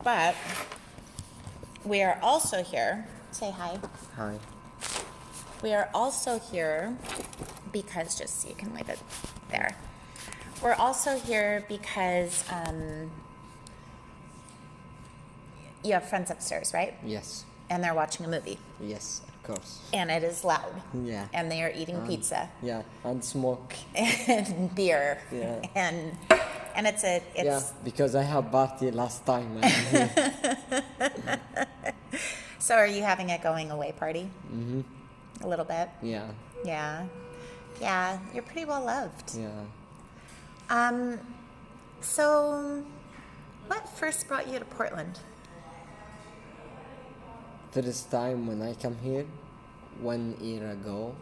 But we are also here. Say hi. Hi. We are also here because, just so you can leave it there. We're also here because you have friends upstairs, right? Yes. And they're watching a movie. Yes, of course. And it is loud. Yeah. And they are eating pizza. Yeah, and smoke. And beer. Yeah. And it's Yeah, because I have party last time. And So are you having a going away party? mm-hmm. A little bit? Yeah. Yeah. Yeah, you're pretty well loved. Yeah. So what first brought you to Portland? First time when I come here, 1 year ago,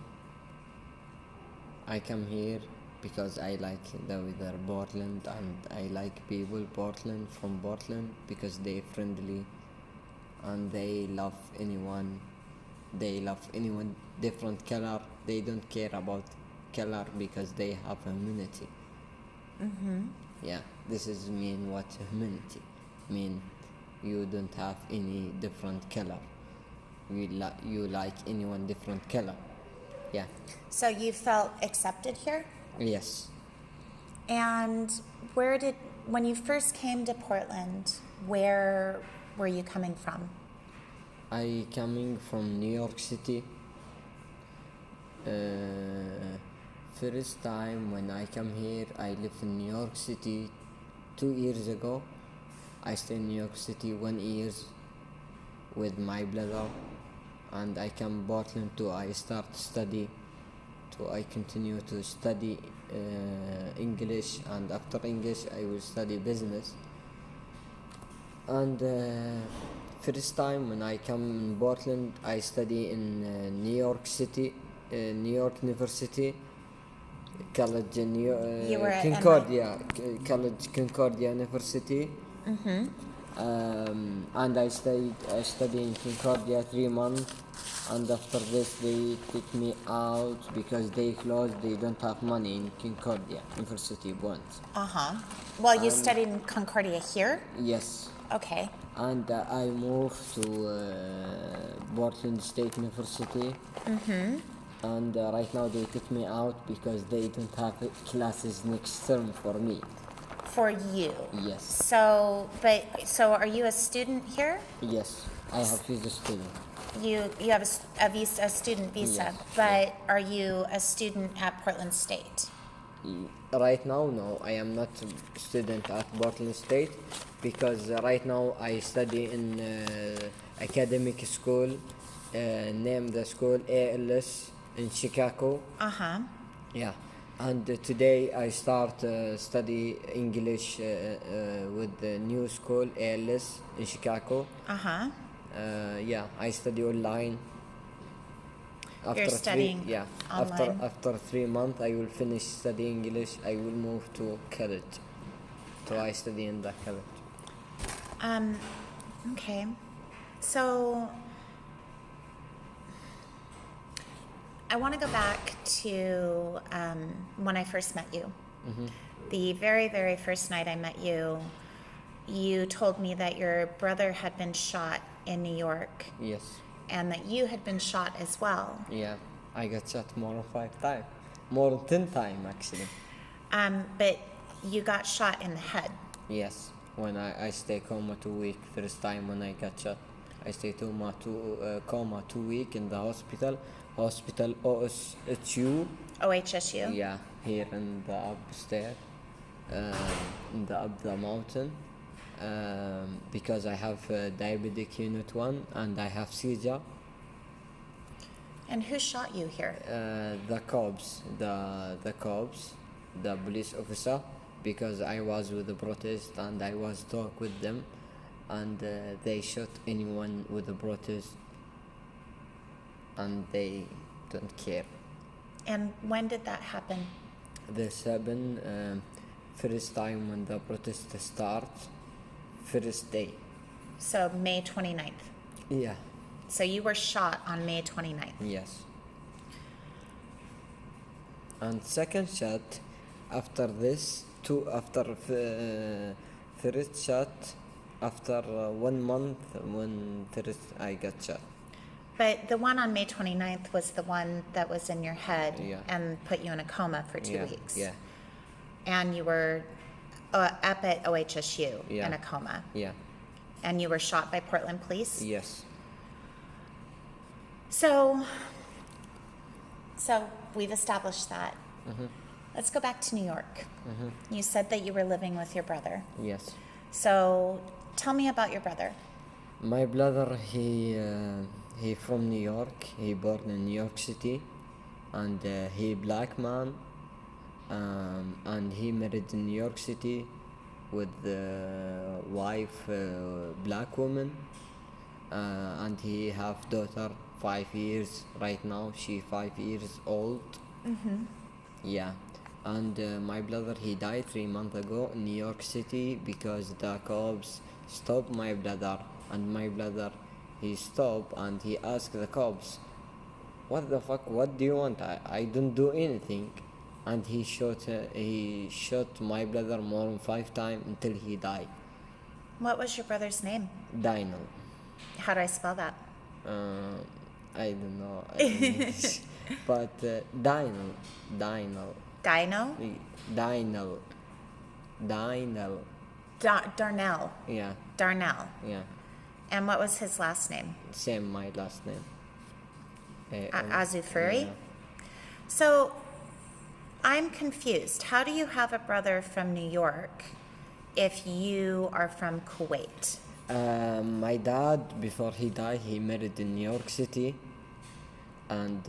I come here because I like the weather Portland and I like people Portland from Portland because they friendly and they love anyone. They love anyone different color. They don't care about color because they have humanity. Yeah, this is mean what humanity mean. You don't have any different color. You like anyone different color. Yeah. So you felt accepted here? Yes. And when you first came to Portland, where were you coming from? I coming from New York City. First time when I come here, I live in New York City 2 years ago. I stay in New York City 1 year with my brother, and I come Portland to I start study. So I continue to study English, and after English I will study business. And first time when I come in Portland, I study in New York City, New York University, College You were at Concordia, College Concordia University. And I study in Concordia 3 months, and after this they take me out because they closed. They don't have money in Concordia University once. Well, you studied in Concordia here? Yes. Okay. And I moved to Portland State University. And right now they took me out because they don't have classes next term for me. For you? Yes. So are you a student here? Yes, I have visa student. You have a student visa, Yes. but are you a student at Portland State? Right now, no, I am not a student at Portland State because right now I study in academic school, named the school ALS in Chicago. Yeah, and today I start study English with the new school ALS in Chicago. Yeah, I study online. You're studying online? After 3 months I will finish studying English. I will move to college. So I study in the college. Okay. So I want to go back to when I first met you. The very, very first night I met you, you told me that your brother had been shot in New York. Yes. And that you had been shot as well. Yeah, I got shot more than 5 times. More than 10 times actually. But you got shot in the head. Yes, when I stay coma 2 weeks. First time when I got shot, I stay coma 2 weeks in the hospital. Hospital OHSU. OHSU? Yeah, here in the upstairs, in the up the mountain. Because I have diabetic unit 1 and I have seizure. And who shot you here? The cops, the police officer, because I was with the protest and I was talk with them, and they shot anyone with the protest, and they don't care. And when did that happen? This happened first time when the protest starts, first day. So May 29th. Yeah. So you were shot on May 29th. Yes. And second shot, after this, first shot, After 1 month, when first I got shot. But the one on May 29th was the one that was in your head Yeah. and put you in a coma for 2 Yeah, weeks. yeah, And you were up at OHSU Yeah. in a coma. yeah, And you were shot by Portland police. yes. So we've established that. Mm-hmm. Let's go back to New York. You said that you were living with your brother. Yes. So tell me about your brother. My brother, he from New York. He born in New York City, and he black man, and he married in New York City with the wife black woman, and he have daughter 5 years right now. She 5 years old. Yeah, and my brother he died 3 months ago in New York City because the cops stopped my brother, and my brother he stopped and he asked the cops, "What the fuck? What do you want? I don't do anything," and he shot my brother more than 5 times until he died. What was your brother's name? Dino. How do I spell that? I don't know English, but Dino. Dino? Dino. Dino. Darnell. Yeah, Darnell. yeah. And what was his last name? Same my last name. Azufuri? Yeah. So I'm confused. How do you have a brother from New York if you are from Kuwait? My dad, before he died, he married in New York City, and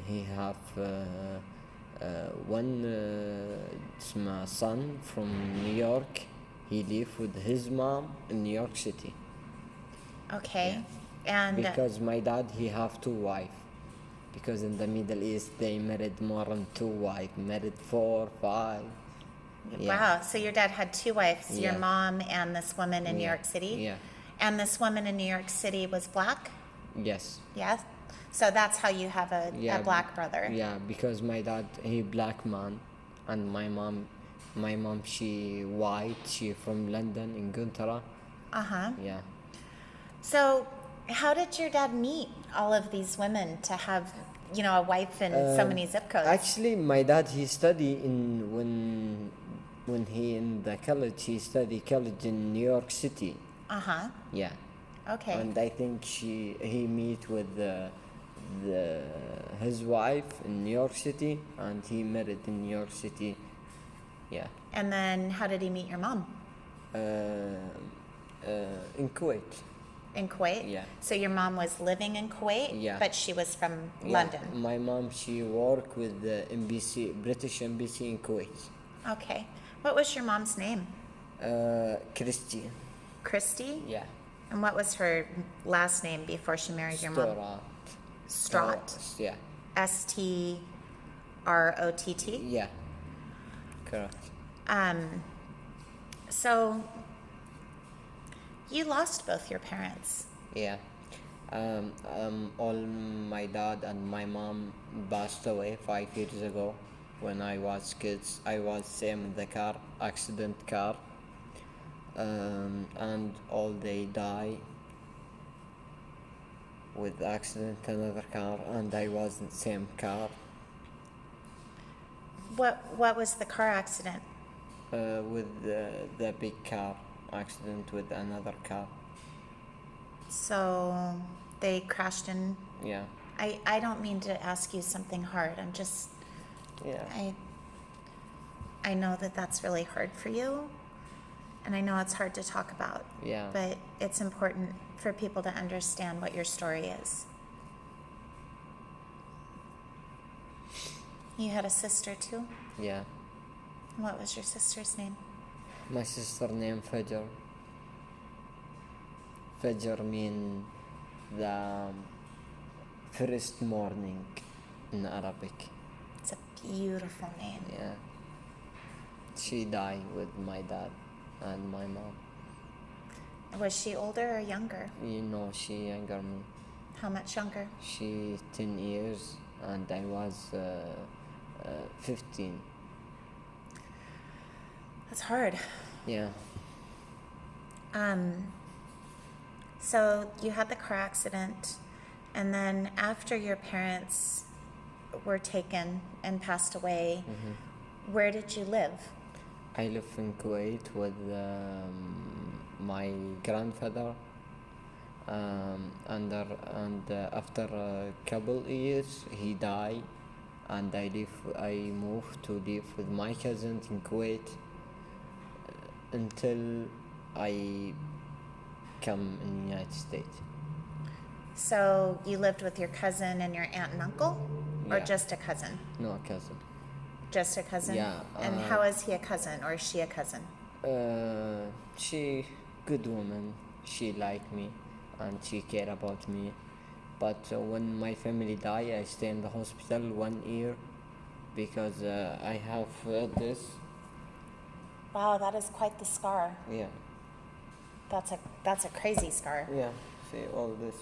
he have one son from New York. He live with his mom in New York City. Okay. And Because my dad, he have 2 wives. Because in the Middle East, they married more than 2 wives. Married 4, 5. Yeah. wow, so your dad had 2 wives, your Yeah. mom and this woman in New Yeah. York City? Yeah. And this woman in New York City was black? Yes. Yes. So that's how you have a black brother. Yeah, because my dad, he black man, and my mom, she white. She from London in Guntara. Uh-huh. Yeah. So how did your dad meet all of these women to have, a wife in so many zip codes? Actually, my dad, he study when he in the college. He study college in New York City. Uh-huh. Yeah. Okay. And I think he meet with his wife in New York City, and he married in New York City. Yeah. And then how did he meet your mom? In Kuwait. In Kuwait? Yeah. So your mom was living in Kuwait, Yeah. but she was from Yeah. London. My mom, she worked with the embassy, British embassy in Kuwait. Okay. What was your mom's name? Christy. Christy? Yeah. And what was her last name before she married your mom? Storat. Strott. Yeah. Strott? Yeah. Correct. So you lost both your parents. Yeah. All my dad and my mom passed away 5 years ago. When I was kids, I was same in the car, accident car. And all they die with accident another car, and I was in the same car. What was the car accident? With the big car accident with another car. So they crashed in. Yeah. I don't mean to ask you something hard. I'm just Yeah. I know that that's really hard for you, and I know it's hard to talk about. Yeah. But it's important for people to understand what your story is. You had a sister too? Yeah. What was your sister's name? My sister named Fajr. Fajr mean the first morning in Arabic. It's a beautiful name. Yeah. She died with my dad and my mom. Was she older or younger? She younger me. How much younger? She 10 years and I was 15. That's hard. Yeah. So you had the car accident, and then after your parents were taken and passed away, where did you live? I live in Kuwait with my grandfather. And after a couple years, he died, and I moved to live with my cousins in Kuwait until I come in the United States. So you lived with your cousin and your aunt and uncle, or Yeah. just a cousin? No, a cousin. Just a cousin? Yeah, And how is he a cousin, or is she a cousin? She good woman. She like me, and she care about me. But when my family die, I stay in the hospital 1 year because I have this. Wow, that is quite the scar. Yeah. That's a crazy scar. Yeah. See all this.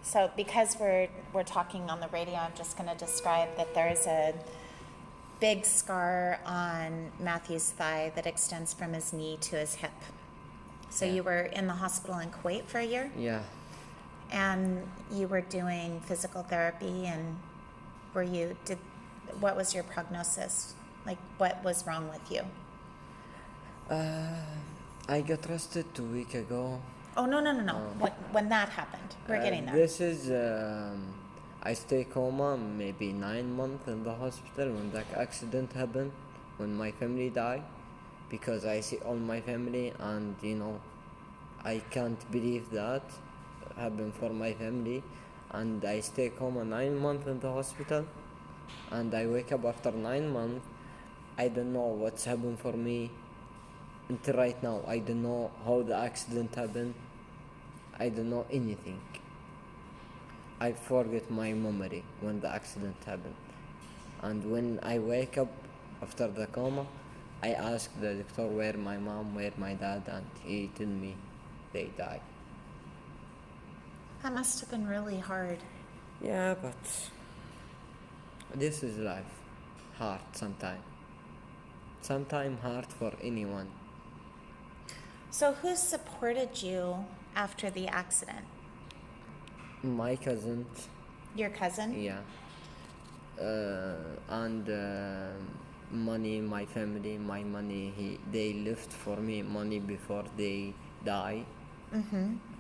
So because we're talking on the radio, I'm just going to describe that there's a big scar on Matthew's thigh that extends from his knee to his hip. So Yeah. you were in the hospital in Kuwait for a year, Yeah. and you were doing physical therapy, and what was your prognosis? Like, what was wrong with you? I got arrested 2 weeks ago. Oh, no. When that happened, we're getting there. This is I stay coma maybe 9 months in the hospital when that accident happened, when my family died, because I see all my family, and I can't believe that happened for my family, and I stay coma 9 months in the hospital, and I wake up after 9 months. I don't know what's happened for me until right now. I don't know how the accident happened. I don't know anything. I forget my memory when the accident happened. And when I wake up after the coma, I ask the doctor where my mom, where my dad, and he told me they died. That must have been really hard. Yeah, but this is life. Hard sometimes. Sometimes hard for anyone. So who supported you after the accident? My cousin, Your cousin? yeah. And money, my family, my money, they left for me money before they die.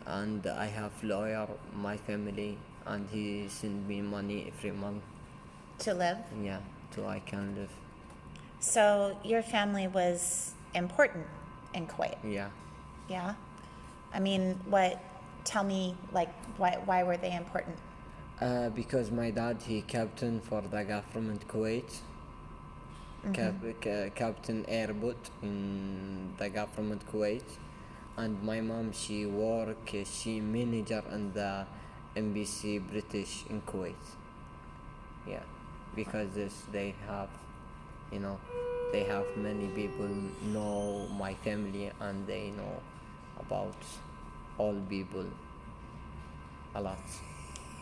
And I have lawyer, my family, and he send me money every month. To live? Yeah, so I can live. So your family was important in Kuwait? Yeah. Yeah? I mean, tell me, like, why were they important? Because my dad, he captain for the government Kuwait. Captain airboat in the government Kuwait. And my mom, she manager in the embassy British in Kuwait. Yeah, because they have many people know my family, and they know about all people a lot.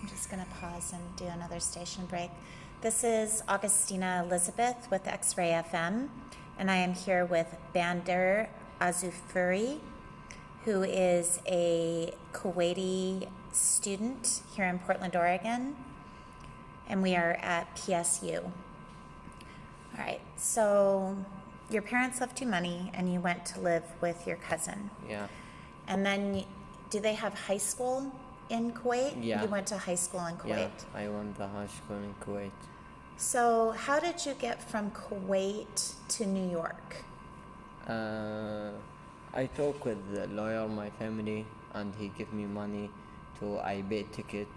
I'm just going to pause and do another station break. This is Augustina Elizabeth with X-Ray FM, and I am here with Bander Azufuri, who is a Kuwaiti student here in Portland, Oregon, and we are at PSU. All right, so your parents left you money, and you went to live with your cousin. Yeah. And then, do they have high school in Kuwait? Yeah. You went to high school in Kuwait. Yeah, I went to high school in Kuwait. So how did you get from Kuwait to New York? I talk with the lawyer, my family, and he give me money to I pay ticket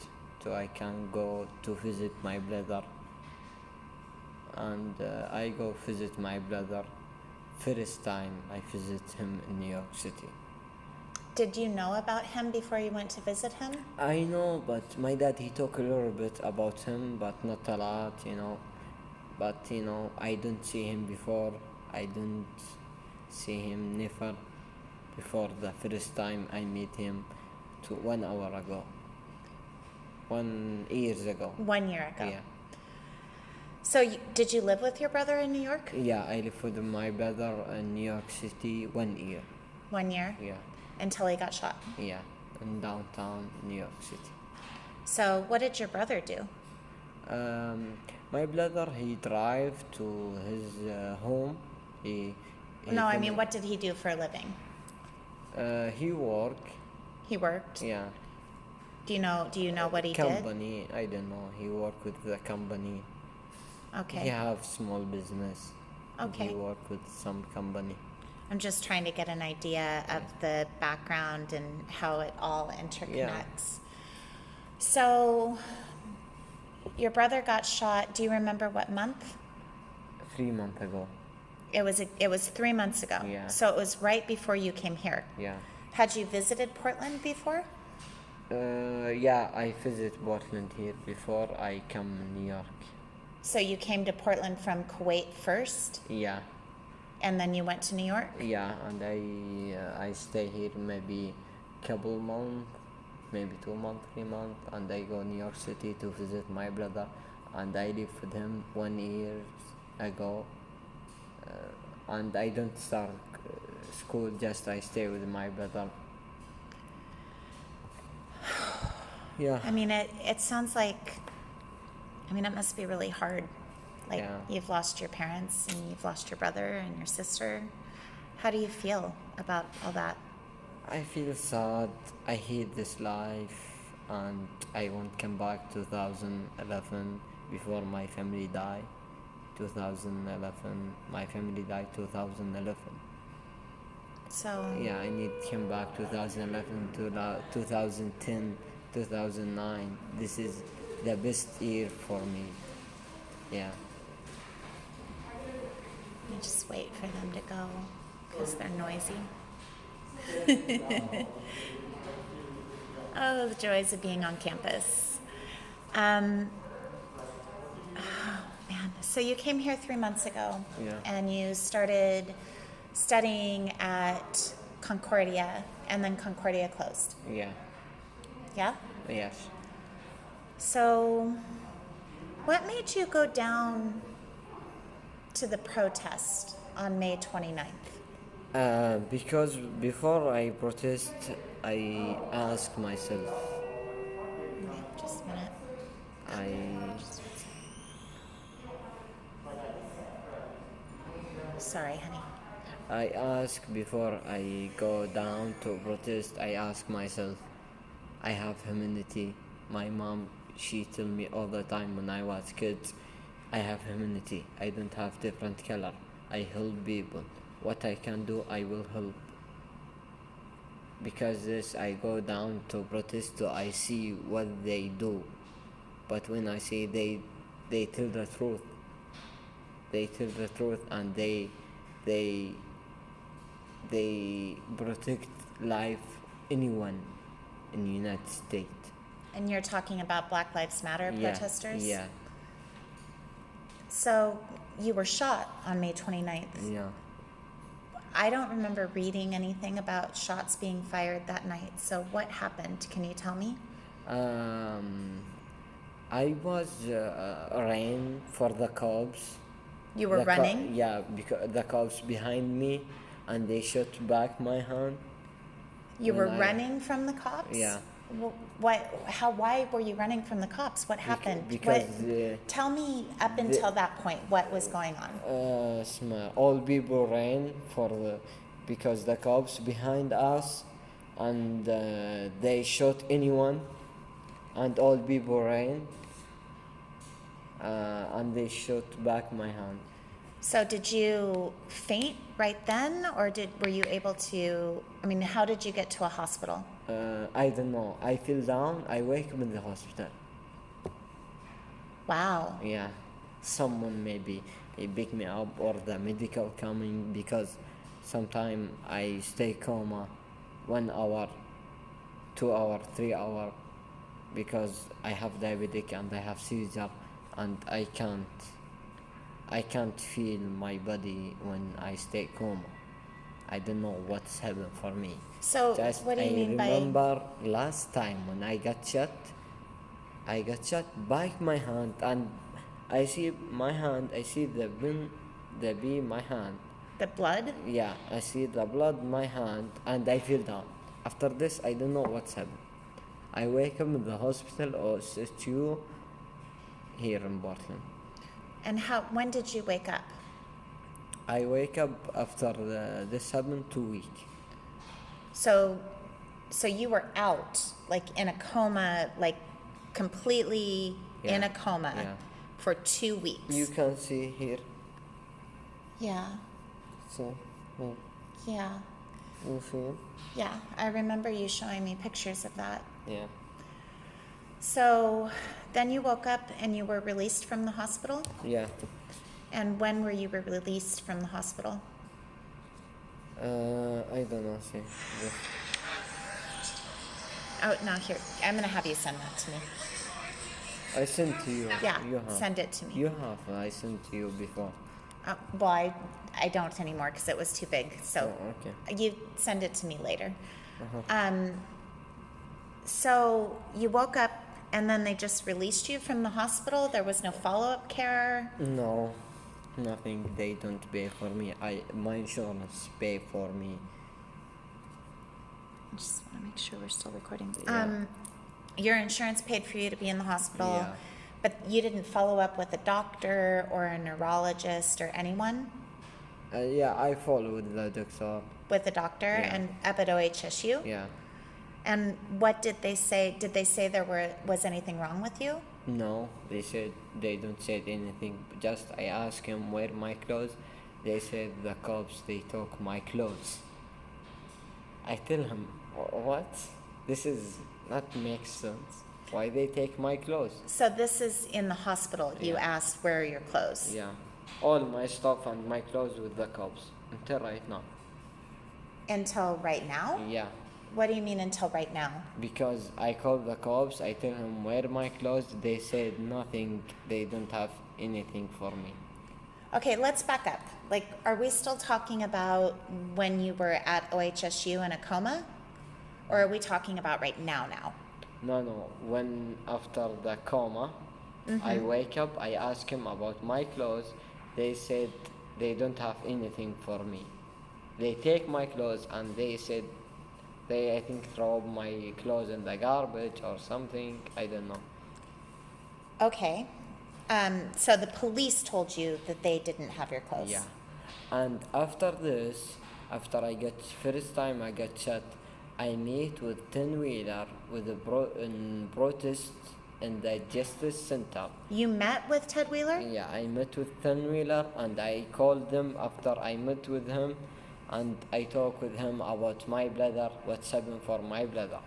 so I can go to visit my brother. And I go visit my brother. First time I visit him in New York City. Did you know about him before you went to visit him? I know, but my dad, he talk a little bit about him, but not a lot, But, I don't see him before. I don't see him never before the first time I meet him 1 hour ago. 1 years ago. 1 year ago. Yeah. So did you live with your brother in New York? Yeah, I live with my brother in New York City 1 year. 1 year? Yeah. until he got shot. Yeah, in downtown New York City. So what did your brother do? My brother, he drive to his home. He No, I fini- mean, what did he do for a living? He work. He worked. Yeah, Do you know what he company. I don't know. He work with the company. did? Okay. He have small business. Okay. He work with some company. I'm just trying to get an idea of the background and how it all interconnects. So, your brother got shot. Do you remember what month? 3 months ago. It was 3 months ago. Yeah. So it was right before you came here. Yeah. Had you visited Portland before? Yeah, I visit Portland here before I come New York. So you came to Portland from Kuwait first, Yeah, and then you went to New York? yeah, and I stay here maybe couple months, maybe 2 months, 3 months, and I go New York City to visit my brother, and I live with him 1 year ago, and I don't start school, just I stay with my brother. Yeah. I mean, it sounds like, I mean, it must be really hard. Like, Yeah. you've lost your parents and you've lost your brother and your sister. How do you feel about all that? I feel sad. I hate this life, and I won't come back 2011 before my family die. 2011, my family died 2011. So, Yeah, I need to come back 2011 to 2010, 2009. This is the best year for me. Yeah. you just wait for them to go because they're noisy. Oh, the joys of being on campus. Oh, man. So you came here 3 months ago, Yeah. and you started studying at Concordia, and then Concordia closed. Yeah. Yeah? Yes. So, what made you go down to the protest on May 29th? Because before I protest, I ask myself, Okay, just a minute. Sorry, honey. I ask before I go down to protest, I ask myself, I have humanity. My mom, she tell me all the time when I was kid, I have humanity. I don't have different color. I help people. What I can do, I will help. Because this, I go down to protest, so I see what they do. But when I say they tell the truth. They tell the truth, and they protect life anyone in the United States. And you're talking about Black Lives Matter protesters? Yeah. So, you were shot on May 29th. Yeah. I don't remember reading anything about shots being fired that night. So, what happened? Can you tell me? I was ran for the cops. You were running? Yeah, because the cops behind me, and they shot back my hand. You were when I- running from the cops? Yeah. Why were you running from the cops? What happened? because, tell me up until that point what was going on. All people ran because the cops behind us, and they shot anyone, and all people ran, and they shot back my hand. So did you faint right then, or were you able to? I mean, how did you get to a hospital? I don't know. I fell down. I wake up in the hospital. Wow. Yeah, someone maybe he pick me up, or the medical coming, because sometime I stay coma 1 hour, 2 hour, 3 hour, because I have diabetic and I have seizure, and I can't feel my body when I stay coma. I don't know what's happened for me. So Just what do you I mean by? remember last time when I got shot by my hand, and I see my hand, I see the bee my hand. The blood? Yeah, I see the blood in my hand, and I fell down. After this, I don't know what's happened. I wake up in the hospital or SSU here in Portland. And when did you wake up? I wake up after this happened 2 weeks. So you were out, like in a coma, like completely in a coma Yeah. for 2 weeks. You can see here. Yeah, So, yeah. yeah, You see it? yeah. I remember you showing me pictures of that. Yeah. So then you woke up and you were released from the hospital? Yeah. And when were you released from the hospital? I don't know. See. Oh, no, here. I'm going to have you send that to me. I sent to you. Yeah, You have. send it to me. You have. I sent to you before. Well, I don't anymore because it was too big. So Oh, okay. you send it to me later. Uh-huh. So you woke up and then they just released you from the hospital? There was no follow-up care? No, nothing. They don't pay for me. My insurance pay for me. I just want to make sure we're still recording. Yeah. Your insurance paid for you to be in the hospital, Yeah. but you didn't follow up with a doctor or a neurologist or anyone? Yeah, I followed the doctor. With a doctor Yeah. and up at OHSU? Yeah. And what did they say? Did they say was anything wrong with you? No, they said they don't said anything. Just I asked him where my clothes. They said the cops they took my clothes. I tell him what? This is not makes sense. Why they take my clothes? So this is in the hospital. You Yeah. asked where are your clothes? Yeah, all my stuff and my clothes with the cops until right now. Until right now? Yeah, What do you mean until right now? because I called the cops. I tell him where my clothes. They said nothing. They don't have anything for me. Okay, let's back up. Like, are we still talking about when you were at OHSU in a coma? Or are we talking about right now? No. When after the coma, I wake up. I ask him about my clothes. They said they don't have anything for me. They take my clothes and they said they I think throw my clothes in the garbage or something. I don't know. Okay. So the police told you that they didn't have your clothes. Yeah. And after this, after I get first time I get shot, I meet with 10-wheeler with a protest in the Justice Center. You met with Ted Wheeler? Yeah, I met with 10-wheeler and I called them after I met with him and I talked with him about my brother, what's happened for my brother.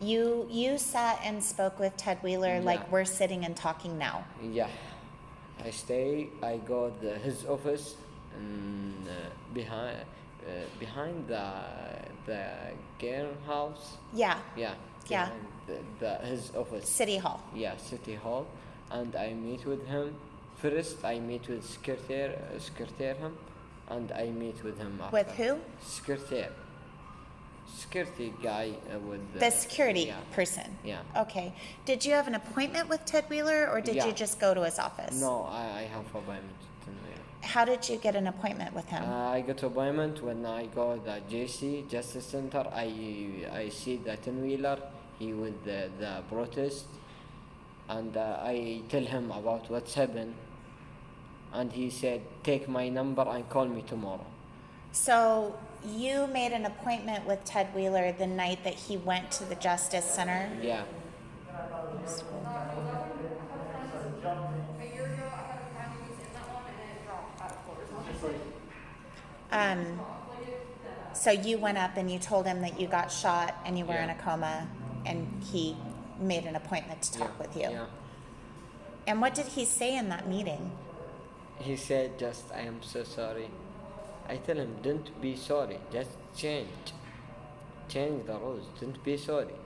You sat and spoke with Ted Wheeler like Yeah. we're sitting and talking now. Yeah, I go to his office and behind the girl house. Yeah. Yeah. Yeah. behind his office. City Hall. Yeah, City Hall, and I meet with him. First, I meet with secretary him, and I meet with him after. With who? Security guy with The security Yeah. person. Yeah. Okay. Did you have an appointment with Ted Wheeler or did Yeah. you just go to his office? No, I have appointment. How did you get an appointment with him? I got appointment when I go the JC Justice Center. I see the 10-wheeler. He with the protest, and I tell him about what's happened, and he said, "Take my number and call me tomorrow." So you made an appointment with Ted Wheeler the night that he went to the Justice Center. Yeah. So you went up and you told him that you got shot and you were Yeah. in a coma, and he made an appointment to talk with you. Yeah. And what did he say in that meeting? He said, "Just I am so sorry." I tell him, "Don't be sorry. Just change the rules. Don't be sorry."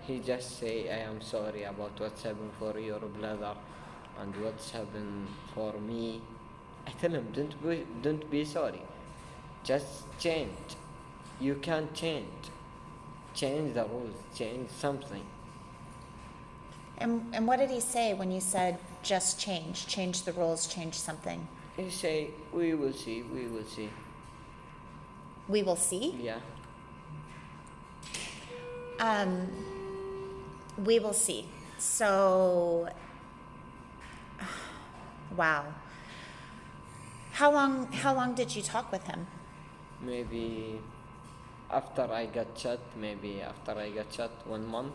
He just say, "I am sorry about what's happened for your brother and what's happened for me." I tell him, don't be sorry. Just change. You can change. Change the rules. Change something." And what did he say when you said just change the rules, change something? He say, "We will see. We will see." We will see? Yeah. We will see. So, wow. How long did you talk with him? Maybe after I got shot, 1 month.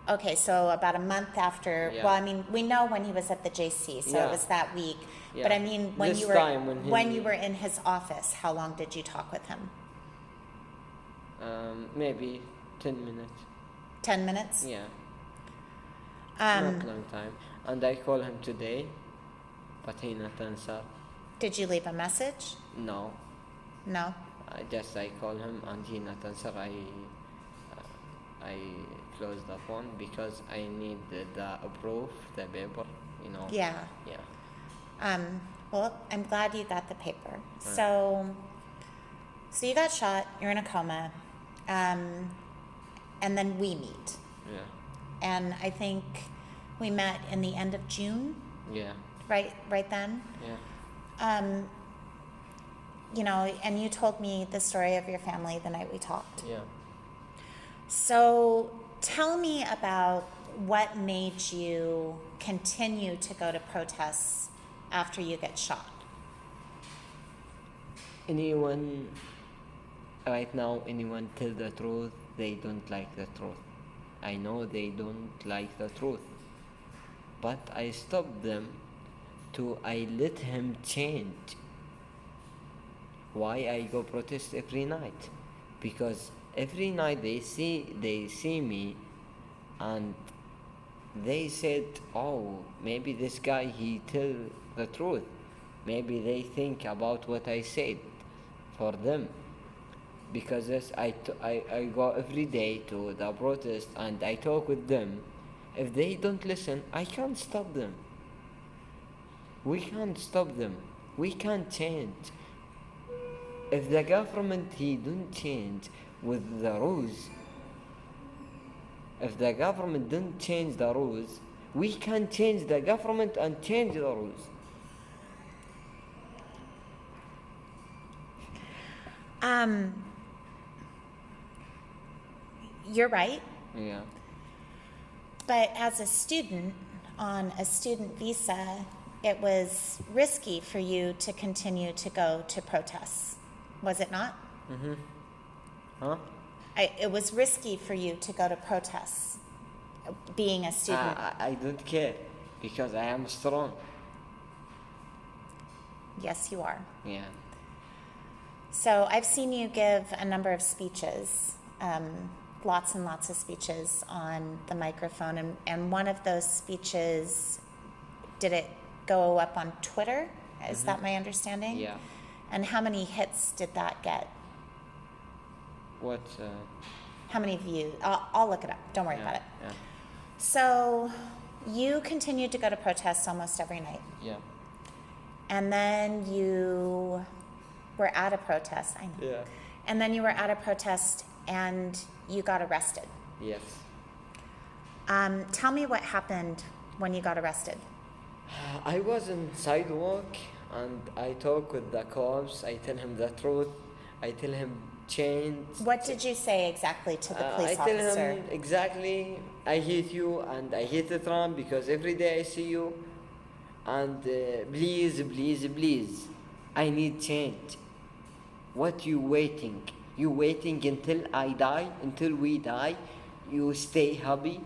Okay, so about a month after. Yeah. Well, I mean, we know when he was at the JC, so Yeah. it was that week. Yeah. But I mean, when This you were time when you were in his office, how long did you talk with him? Maybe 10 minutes. 10 minutes? Yeah, Um, not long time. And I call him today, but he not answer. Did you leave a message? No, No. I call him and he not answer. I close the phone because I need the proof, the paper, you know. Yeah. Yeah. Well, I'm glad you got the paper. So you got shot. You're in a coma, and then we meet. Yeah. And I think we met in the end of June. Yeah. Right then. Yeah. You know, and you told me the story of your family the night we talked. Yeah. So tell me about what made you continue to go to protests after you get shot. Anyone tell the truth, they don't like the truth. I know they don't like the truth, but I stopped them I let him change. Why I go protest every night? Because every night they see me and they said, oh, maybe this guy he tell the truth. Maybe they think about what I said for them. Because I go every day to the protest and I talk with them. If they don't listen, I can't stop them. We can't stop them. We can't change. If the government he don't change with the rules, if the government don't change the rules, we can change the government and change the rules. You're right. Yeah. But as a student on a student visa, it was risky for you to continue to go to protests, was it not? Mm-hmm. Huh? It was risky for you to go to protests, being a student. I don't care because I am strong. Yes, you are. Yeah. So I've seen you give a number of speeches, lots and lots of speeches on the microphone. And one of those speeches, did it go up on Twitter? Is that my understanding? Yeah. And how many hits did that get? What? How many views? I'll look it up. Don't worry Yeah. about it. Yeah. So you continued to go to protests almost every night. Yeah. And then you were at a protest. I know. Yeah. And then you were at a protest and you got arrested. Yes. Tell me what happened when you got arrested. I was in sidewalk and I talk with the cops. I tell him the truth. I tell him change. What did you say exactly to the police I tell officer? him exactly, I hate you and I hate Trump because every day I see you. And please, please, please, I need change. What you waiting? You waiting until I die, until we die? You stay happy?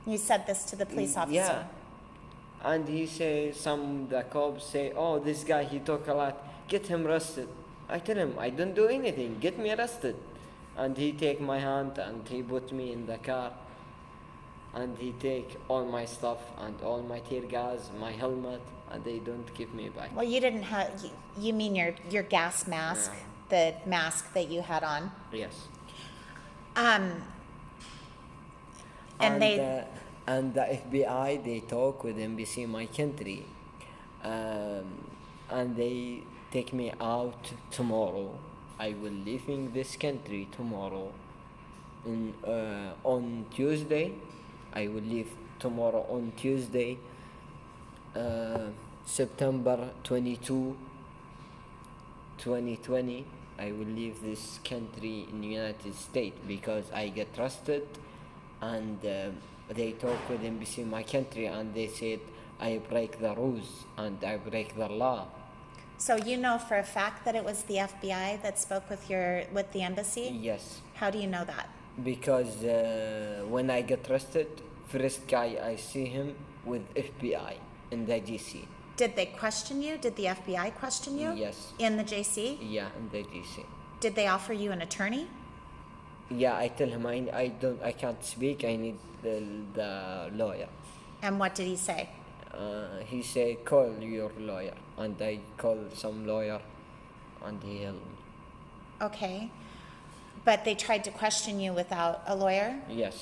You said this to the police officer. Yeah. And he say, the cops say, oh, this guy, he talk a lot. Get him arrested. I tell him, I don't do anything. Get me arrested. And he take my hand and he put me in the car. And he take all my stuff and all my tear gas, my helmet, and they don't give me back. Well, you didn't have. You mean your gas mask, the mask that you had on? Yes. And they. And the FBI, they talk with NBC My Country, and they take me out tomorrow. I will leaving this country tomorrow. On Tuesday, I will leave tomorrow on Tuesday, September 22, 2020. I will leave this country in the United States because I get trusted, and they talk with embassy in my country and they said I break the rules and I break the law. So you know for a fact that it was the FBI that spoke with the embassy? Yes, How do you know that? because when I get arrested, first guy I see him with FBI in the GC. Did they question you? Did the FBI question you? Yes. In the JC? Yeah, in the GC. Did they offer you an attorney? Yeah, I tell him I can't speak. I need the lawyer. And what did he say? He said call your lawyer, and I called some lawyer, and he helped me. Okay. But they tried to question you without a lawyer? Yes.